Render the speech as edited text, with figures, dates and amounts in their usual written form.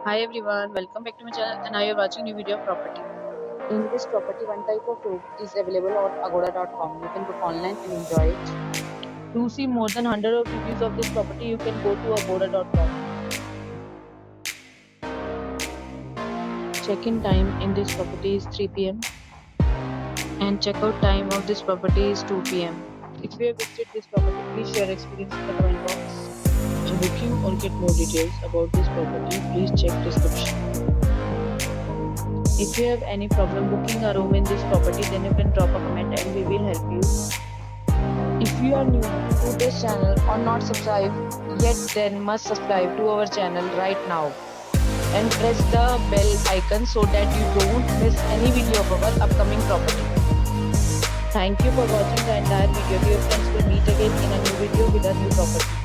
Hi everyone, welcome back to my channel and now you're watching new video of property. In this property, one type of room is available on agoda.com. You can book online and enjoy it. To see more than 100 of reviews of this property, you can go to agoda.com. Check-in time in this property is 3 p.m. and check-out time of this property is 2 p.m. If you have visited this property, please share experience in the comment box. To booking or get more details about this property, please check description. If you have any problem booking a room in this property, then you can drop a comment and we will help you. If you are new to this channel or not subscribed yet, then must subscribe to our channel right now and press the bell icon so that you don't miss any video of our upcoming property. Thank you for watching the entire video. Dear friends, will meet again in a new video with a new property.